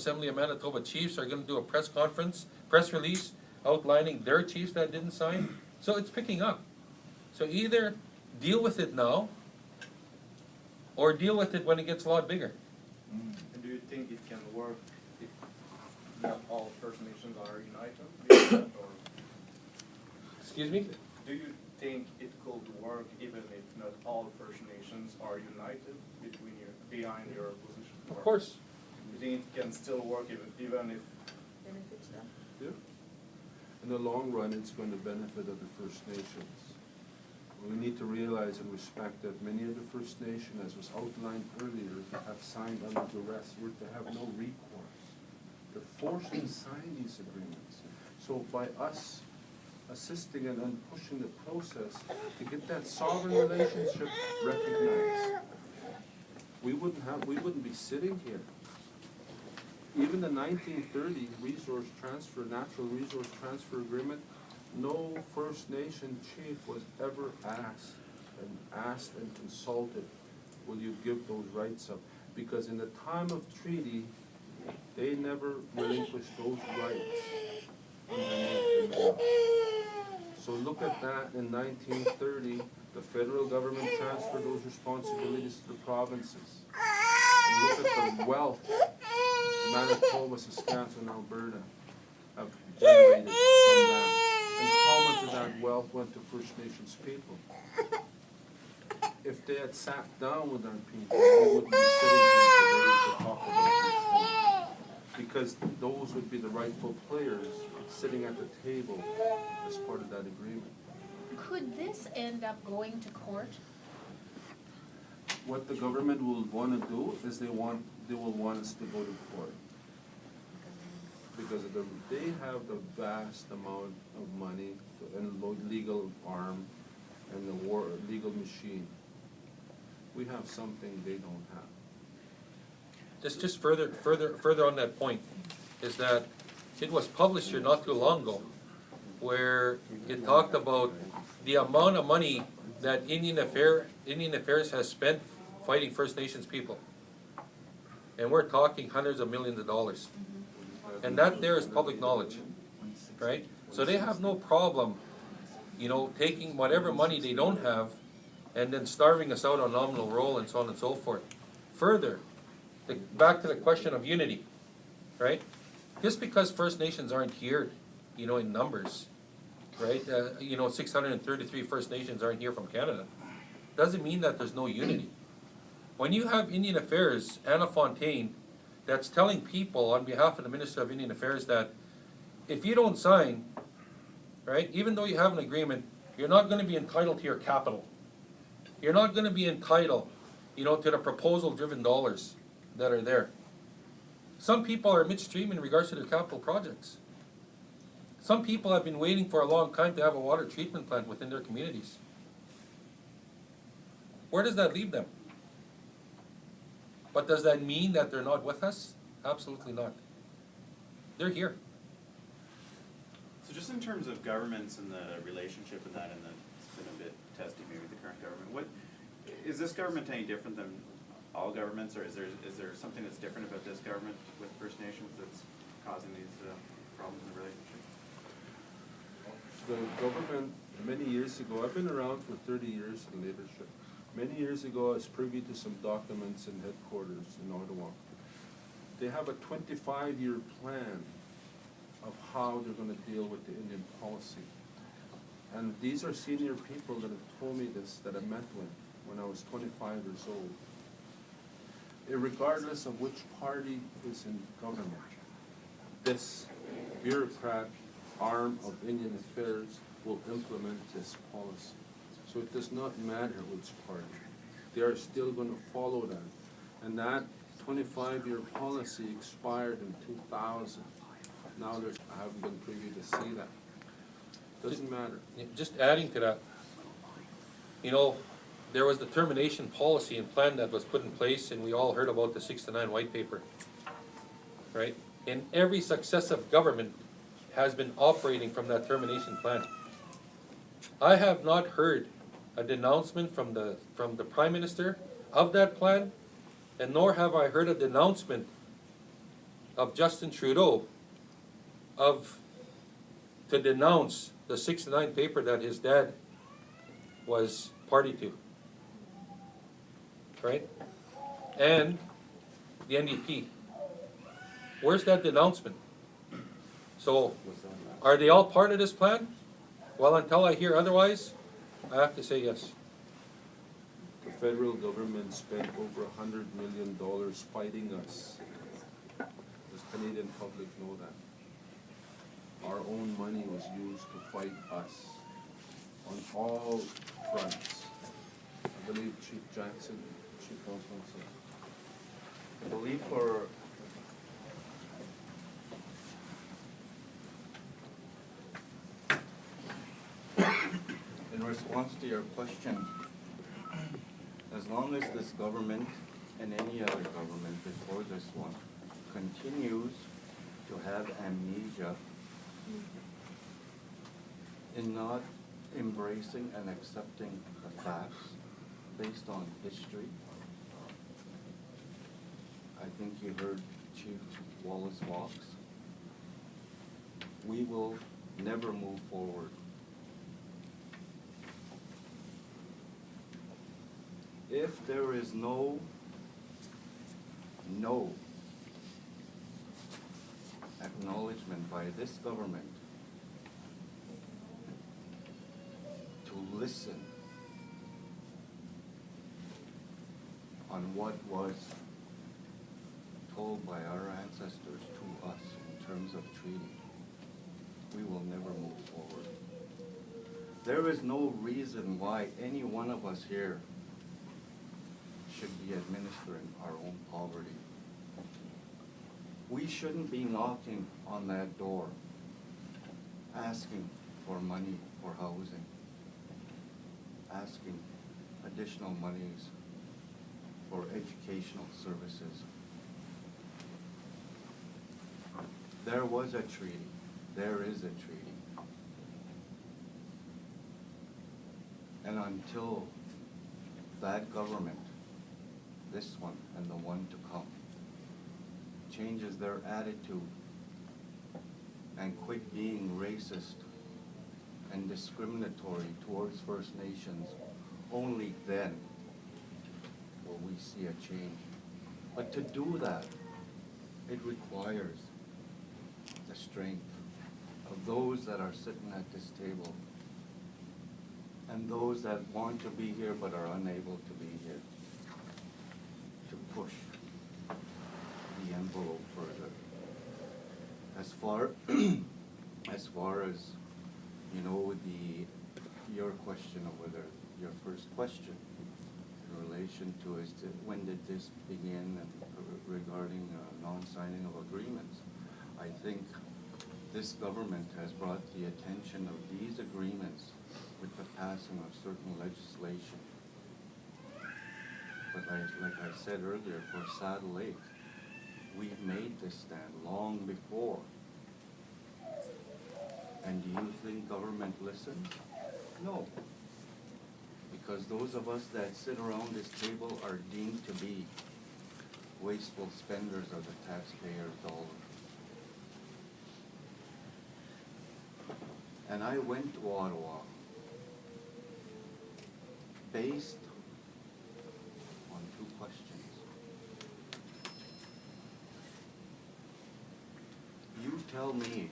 Assembly of Manitoba chiefs are gonna do a press release outlining their chiefs that didn't sign. So it's picking up. So either deal with it now, or deal with it when it gets a lot bigger. And do you think it can work if not all First Nations are united? Or Excuse me? do you think it could work even if not all First Nations are united behind your position? Of course. You think it can still work even if Benefits them. Yeah. In the long run, it's going to benefit other First Nations. We need to realize and respect that many of the First Nation, as was outlined earlier, have signed under duress, were to have no recourse. They're forced to sign these agreements. So by us assisting and pushing the process to get that sovereign relationship recognized, we wouldn't be sitting here. Even the 1930 natural resource transfer agreement, no First Nation chief was ever asked and consulted, will you give those rights up? Because in the time of treaty, they never relinquished those rights underneath the law. So look at that, in 1930, the federal government transferred those responsibilities to the provinces. And look at the wealth Manitoba, Saskatchewan, Alberta have generated from that. And how much of that wealth went to First Nations people? If they had sat down with our people, we wouldn't be sitting here today to talk about these things. Because those would be the rightful players sitting at the table as part of that agreement. Could this end up going to court? What the government will want to do is they will want us to go to court. Because they have the vast amount of money and legal arm and the legal machine. We have something they don't have. Just further on that point, is that it was published here not too long ago, where it talked about the amount of money that Indian Affairs has spent fighting First Nations people. And we're talking hundreds of millions of dollars. And that there is public knowledge, right? So they have no problem, taking whatever money they don't have and then starving us out on nominal roll and so on and so forth. Further, back to the question of unity, right? Just because First Nations aren't here, in numbers, right? 633 First Nations aren't here from Canada, doesn't mean that there's no unity. When you have Indian Affairs, Anna Fontaine, that's telling people on behalf of the Minister of Indian Affairs that if you don't sign, right, even though you have an agreement, you're not going to be entitled to your capital. You're not going to be entitled, to the proposal-driven dollars that are there. Some people are midstream in regards to their capital projects. Some people have been waiting for a long time to have a water treatment plant within their communities. Where does that leave them? But does that mean that they're not with us? Absolutely not. They're here. So just in terms of governments and the relationship and that, and it's been a bit testy maybe with the current government, what is this government any different than all governments, or is there something that's different about this government with First Nations that's causing these problems in the relationship? The government, many years ago, I've been around for 30 years in leadership. Many years ago, I was privy to some documents in headquarters in Ottawa. They have a 25-year plan of how they're going to deal with the Indian policy. And these are senior people that have told me this, that I met with when I was 25 years old. Regardless of which party is in government, this bureaucrat arm of Indian Affairs will implement this policy. So it does not matter which party. They are still going to follow that. And that 25-year policy expired in 2000. Now I haven't been privy to see that. Doesn't matter. Just adding to that, there was the termination policy and plan that was put in place, and we all heard about the 6-9 white paper, right? And every successive government has been operating from that termination plan. I have not heard a denouncement from the Prime Minister of that plan, and nor have I heard a denouncement of Justin Trudeau to denounce the 69 paper that his dad was party to, right? And the NDP. Where's that denouncement? So, are they all part of this plan? Well, until I hear otherwise, I have to say yes. The federal government spent over $100 million fighting us. Does Canadian public know that? Our own money was used to fight us on all fronts. I believe Chief Jackson, Chief Counsel. I believe for in response to your question, as long as this government and any other government before this one continues to have amnesia in not embracing and accepting the facts based on history, I think you heard Chief Wallace Walks, we will never move forward. If there is no acknowledgement by this government to listen on what was told by our ancestors to us in terms of treaty, we will never move forward. There is no reason why any one of us here should be administering our own poverty. We shouldn't be knocking on that door, asking for money for housing, asking additional monies for educational services. There was a treaty. There is a treaty. And until that government, this one and the one to come, changes their attitude and quit being racist and discriminatory towards First Nations, only then will we see a change. But to do that, it requires the strength of those that are sitting at this table and those that want to be here but are unable to be here, to push the envelope further. As far as your question of whether your first question in relation to when did this begin and regarding non-signing of agreements, I think this government has brought the attention of these agreements with the passing of certain legislation. But like I said earlier, for Saddle Lake, we've made this stand long before. And do you think government listens? No. Because those of us that sit around this table are deemed to be wasteful spenders of the taxpayers' dollars. And I went to Ottawa based on two questions. You tell me